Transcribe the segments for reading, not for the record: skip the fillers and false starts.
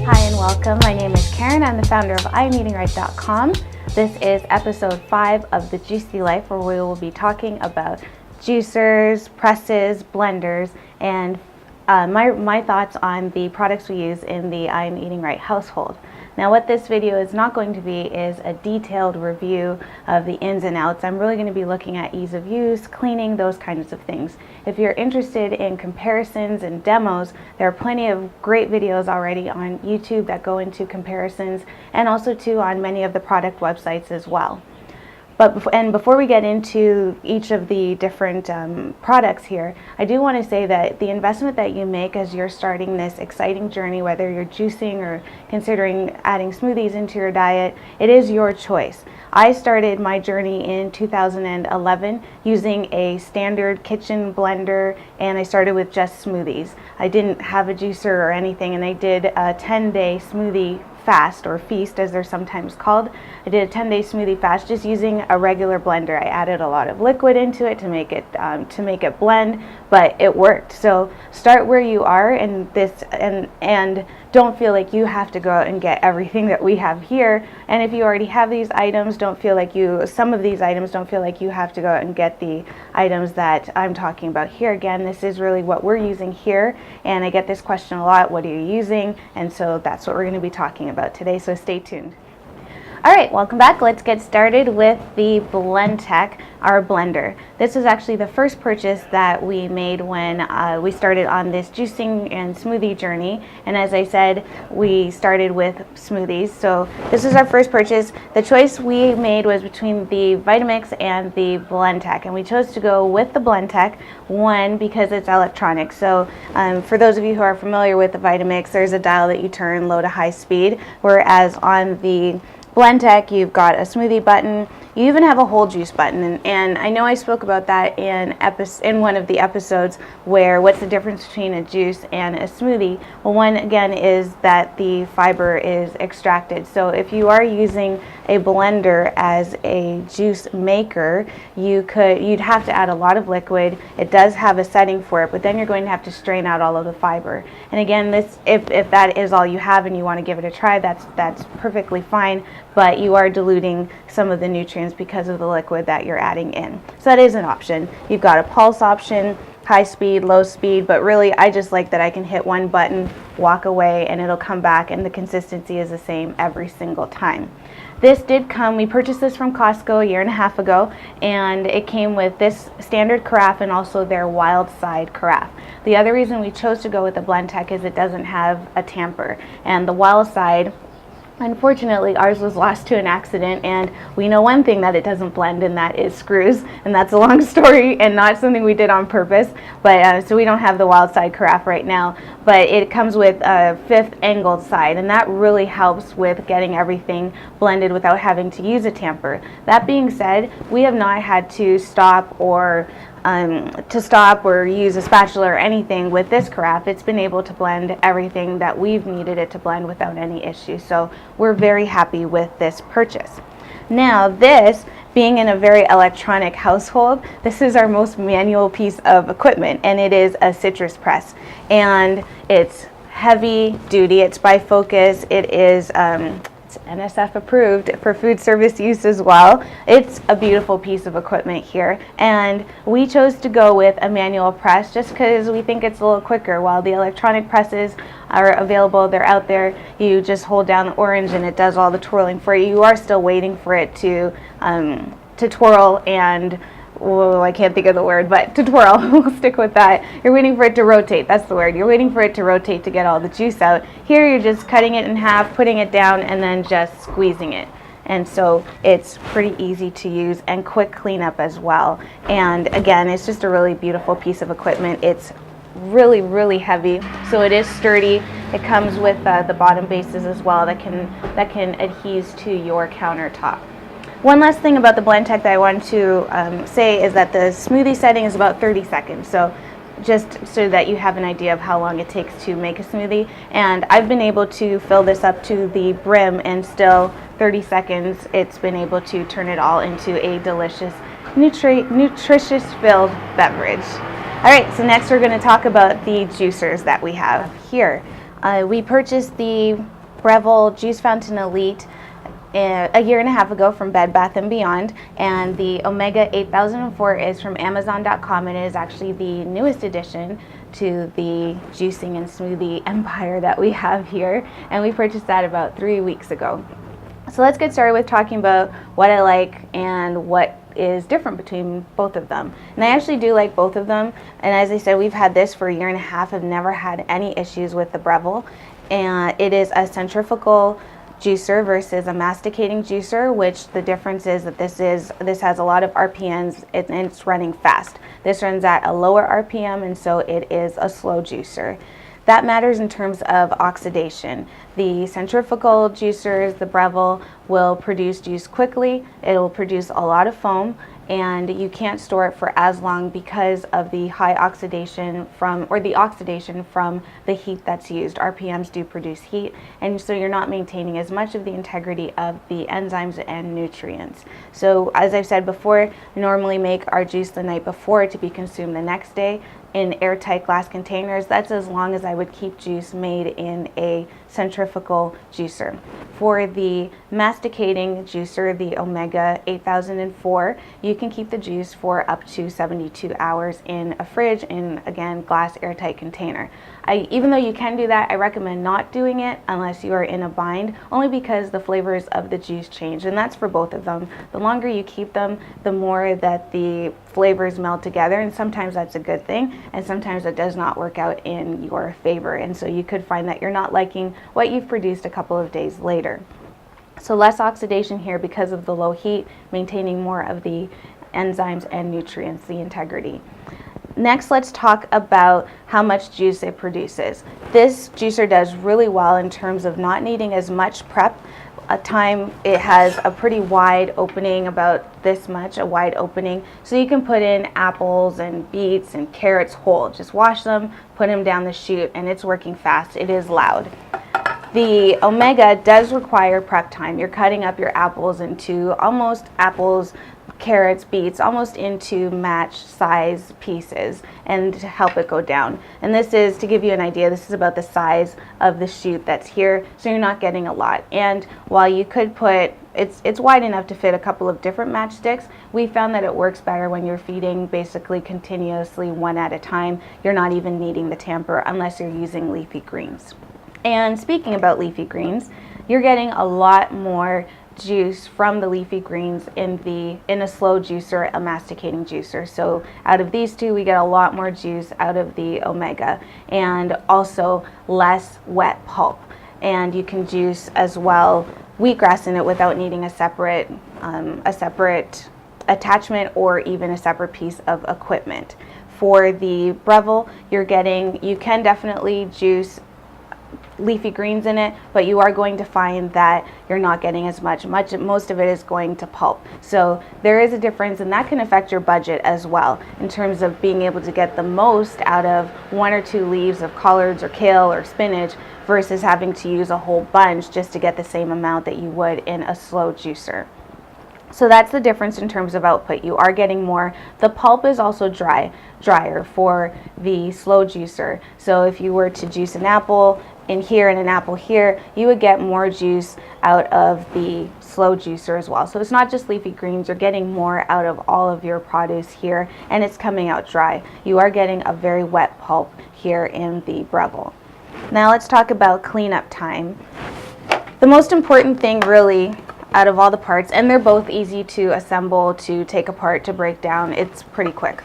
Hi and welcome. My name is Karen. I'm the founder of iamEatingRight.com. This is episode 5 of The Juicy Life, where we will be talking about juicers, presses, blenders, and my thoughts on the products we use in the iamEatingRight household. Now, what this video is not going to be is a detailed review of the ins and outs. I'm really going to be looking at ease of use, cleaning, those kinds of things. If you're interested in comparisons and demos, there are plenty of great videos already on YouTube that go into comparisons, and also too on many of the product websites as well. Before we get into each of the different products here, I do want to say that the investment that you make as you're starting this exciting journey, whether you're juicing or considering adding smoothies into your diet, it is your choice. I started my journey in 2011 using a standard kitchen blender, and I started with just smoothies. I didn't have a juicer or anything, and I did a 10-day smoothie fast, or feast as they're sometimes called. I did a 10-day smoothie fast just using a regular blender. I added a lot of liquid into it to make it blend, but it worked. So start where you are in this, and don't feel like you have to go out and get everything that we have here. And if you already have these items, some of these items don't feel like you have to go out and get the items that I'm talking about here. Again, this is really what we're using here, and I get this question a lot: what are you using? And so that's what we're going to be talking about today, so stay tuned. All right, welcome back. Let's get started with the Blendtec, our blender. This was actually the first purchase that we made when we started on this juicing and smoothie journey. And as I said, we started with smoothies. So this was our first purchase. The choice we made was between the Vitamix and the Blendtec. And we chose to go with the Blendtec, one, because it's electronic. So for those of you who are familiar with the Vitamix, there's a dial that you turn low to high speed, whereas on the Blendtec, you've got a smoothie button. You even have a whole juice button, and I know I spoke about that in one of the episodes, where what's the difference between a juice and a smoothie. Well, one again is that the fiber is extracted. So if you are using a blender as a juice maker, you'd have to add a lot of liquid. It does have a setting for it, but then you're going to have to strain out all of the fiber. And again, if that is all you have and you want to give it a try, that's perfectly fine, but you are diluting some of the nutrients because of the liquid that you're adding in. So that is an option. You've got a pulse option, high speed, low speed, but really I just like that I can hit one button, walk away, and it'll come back, and the consistency is the same every single time. This did come, we purchased this from Costco a year and a half ago, and it came with this standard carafe and also their wild side carafe. The other reason we chose to go with the Blendtec is it doesn't have a tamper, and the wild side, unfortunately, ours was lost to an accident, and we know one thing that it doesn't blend, and that is screws, and that's a long story and not something we did on purpose. But so we don't have the wild side carafe right now, but it comes with a 5th angled side, and that really helps with getting everything blended without having to use a tamper. That being said, we have not had to stop or use a spatula or anything with this carafe. It's been able to blend everything that we've needed it to blend without any issue. So we're very happy with this purchase. Now, this being in a very electronic household, this is our most manual piece of equipment, and it is a citrus press. And it's heavy duty, it's bifocus, it is NSF approved for food service use as well. It's a beautiful piece of equipment here, and we chose to go with a manual press just because we think it's a little quicker. While the electronic presses are available, they're out there, you just hold down the orange and it does all the twirling for you. You are still waiting for it to twirl and I can't think of the word, but to twirl. We'll stick with that. You're waiting for it to rotate. That's the word. You're waiting for it to rotate to get all the juice out. Here you're just cutting it in half, putting it down, and then just squeezing it. And so it's pretty easy to use and quick cleanup as well. And again, it's just a really beautiful piece of equipment. It's really, really heavy, so it is sturdy. It comes with the bottom bases as well that can adhere to your countertop. One last thing about the Blendtec that I wanted to say is that the smoothie setting is about 30 seconds. So just so that you have an idea of how long it takes to make a smoothie. And I've been able to fill this up to the brim, and still 30 seconds it's been able to turn it all into a delicious, nutritious filled beverage. All right, so next we're going to talk about the juicers that we have here. We purchased the Breville Juice Fountain Elite a year and a half ago from Bed Bath & Beyond, and the Omega 8004 is from Amazon.com, and it is actually the newest addition to the juicing and smoothie empire that we have here, and we purchased that about 3 weeks ago. So let's get started with talking about what I like and what is different between both of them. And I actually do like both of them, and as I said, we've had this for a year and a half. I've never had any issues with the Breville, and it is a centrifugal juicer versus a masticating juicer, which the difference is that this has a lot of RPMs and it's running fast. This runs at a lower RPM, and so it is a slow juicer. That matters in terms of oxidation. The centrifugal juicers, the Breville, will produce juice quickly. It will produce a lot of foam, and you can't store it for as long because of the high oxidation from the heat that's used. RPMs do produce heat, and so you're not maintaining as much of the integrity of the enzymes and nutrients. So as I've said before, we normally make our juice the night before to be consumed the next day in airtight glass containers. That's as long as I would keep juice made in a centrifugal juicer. For the masticating juicer, the Omega 8004, you can keep the juice for up to 72 hours in a fridge in, again, glass airtight container. Even though you can do that, I recommend not doing it unless you are in a bind, only because the flavors of the juice change, and that's for both of them. The longer you keep them, the more that the flavors meld together, and sometimes that's a good thing, and sometimes it does not work out in your favor, and so you could find that you're not liking what you've produced a couple of days later. So less oxidation here because of the low heat, maintaining more of the enzymes and nutrients, the integrity. Next, let's talk about how much juice it produces. This juicer does really well in terms of not needing as much prep time. It has a pretty wide opening, about this much, a wide opening, so you can put in apples and beets and carrots whole. Just wash them, put them down the chute, and it's working fast. It is loud. The Omega does require prep time. You're cutting up your apples into carrots, beets, almost into match size pieces, and to help it go down. And this is, to give you an idea, this is about the size of the chute that's here, so you're not getting a lot. And while you could put, it's wide enough to fit a couple of different matchsticks, we found that it works better when you're feeding basically continuously one at a time. You're not even needing the tamper unless you're using leafy greens. And speaking about leafy greens, you're getting a lot more juice from the leafy greens in a slow juicer, a masticating juicer. So out of these two, we get a lot more juice out of the Omega, and also less wet pulp. And you can juice as well wheatgrass in it without needing a separate attachment or even a separate piece of equipment. For the Breville, you can definitely juice leafy greens in it, but you are going to find that you're not getting as much. Most of it is going to pulp. So there is a difference, and that can affect your budget as well in terms of being able to get the most out of 1 or 2 leaves of collards or kale or spinach versus having to use a whole bunch just to get the same amount that you would in a slow juicer. So that's the difference in terms of output. You are getting more. The pulp is also drier for the slow juicer. So if you were to juice an apple in here and an apple here, you would get more juice out of the slow juicer as well. So it's not just leafy greens, you're getting more out of all of your produce here, and it's coming out dry. You are getting a very wet pulp here in the Breville. Now let's talk about cleanup time. The most important thing really out of all the parts, and they're both easy to assemble, to take apart, to break down, it's pretty quick.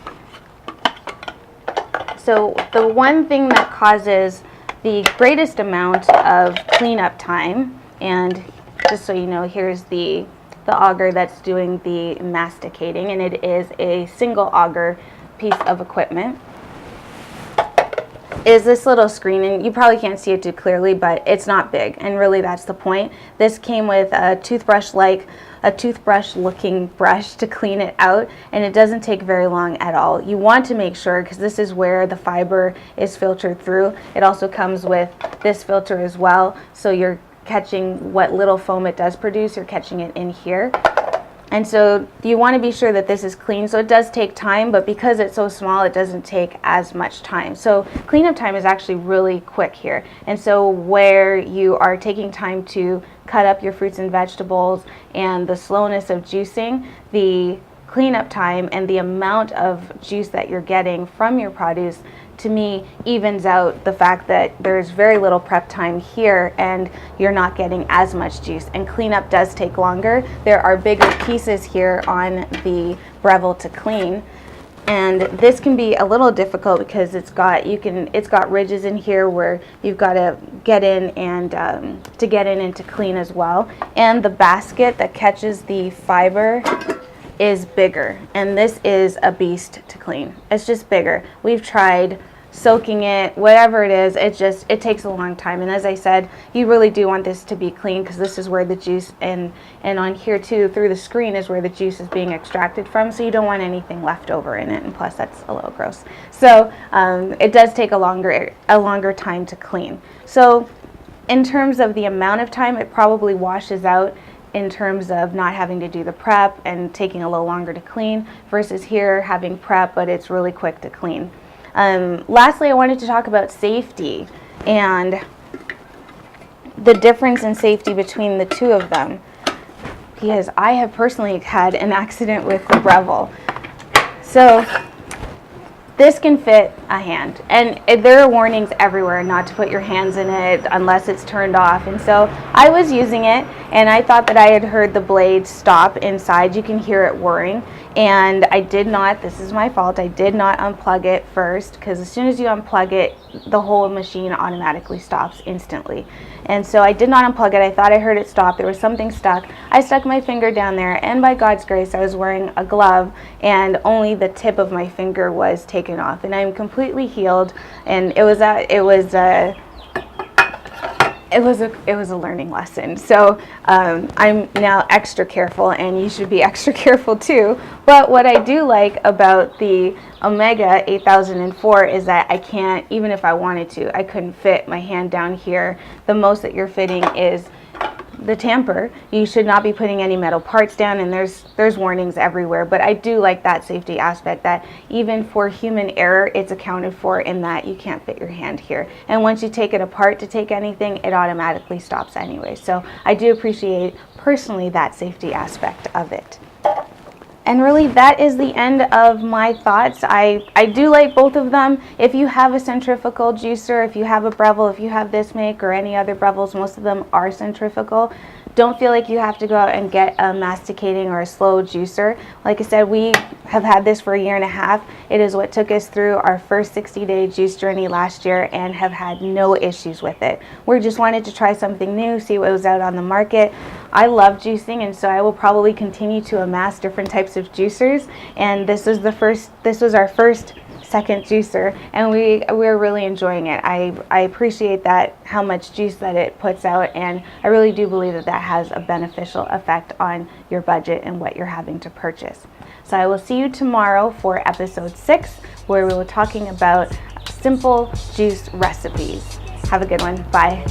So the one thing that causes the greatest amount of cleanup time, and just so you know, here's the auger that's doing the masticating, and it is a single auger piece of equipment, is this little screen, and you probably can't see it too clearly, but it's not big, and really that's the point. This came with a toothbrush-looking brush to clean it out, and it doesn't take very long at all. You want to make sure, because this is where the fiber is filtered through. It also comes with this filter as well, so you're catching what little foam it does produce, you're catching it in here. And so you want to be sure that this is clean. So it does take time, but because it's so small, it doesn't take as much time. So cleanup time is actually really quick here. And so where you are taking time to cut up your fruits and vegetables and the slowness of juicing, the cleanup time and the amount of juice that you're getting from your produce, to me, evens out the fact that there's very little prep time here and you're not getting as much juice. And cleanup does take longer. There are bigger pieces here on the Breville to clean. And this can be a little difficult because it's got ridges in here where you've got to get in and to get in and to clean as well. And the basket that catches the fiber is bigger, and this is a beast to clean. It's just bigger. We've tried soaking it, whatever it is, it takes a long time. And as I said, you really do want this to be clean because this is where the juice, and on here too, through the screen is where the juice is being extracted from, so you don't want anything left over in it, and plus that's a little gross. So it does take a longer time to clean. So in terms of the amount of time, it probably washes out in terms of not having to do the prep and taking a little longer to clean versus here having prep, but it's really quick to clean. Lastly, I wanted to talk about safety and the difference in safety between the two of them, because I have personally had an accident with the Breville. So this can fit a hand, and there are warnings everywhere not to put your hands in it unless it's turned off. And so I was using it, and I thought that I had heard the blade stop inside. You can hear it whirring, and I did not. This is my fault. I did not unplug it first, because as soon as you unplug it, the whole machine automatically stops instantly. And so I did not unplug it. I thought I heard it stop. There was something stuck. I stuck my finger down there, and by God's grace, I was wearing a glove, and only the tip of my finger was taken off, and I'm completely healed. And it was a learning lesson. So I'm now extra careful, and you should be extra careful too. But what I do like about the Omega 8004 is that I can't, even if I wanted to, I couldn't fit my hand down here. The most that you're fitting is the tamper. You should not be putting any metal parts down, and there's warnings everywhere. But I do like that safety aspect, that even for human error, it's accounted for in that you can't fit your hand here. And once you take it apart to take anything, it automatically stops anyway. So I do appreciate personally that safety aspect of it. And really, that is the end of my thoughts. I do like both of them. If you have a centrifugal juicer, if you have a Breville, if you have this make or any other Brevilles, most of them are centrifugal. Don't feel like you have to go out and get a masticating or a slow juicer. Like I said, we have had this for 1.5 years. It is what took us through our first 60-day juice journey last year and have had no issues with it. We just wanted to try something new, see what was out on the market. I love juicing, and so I will probably continue to amass different types of juicers. And this was our first second juicer, and we're really enjoying it. I appreciate that, how much juice that it puts out, and I really do believe that that has a beneficial effect on your budget and what you're having to purchase. So I will see you tomorrow for episode 6, where we will be talking about simple juice recipes. Have a good one. Bye.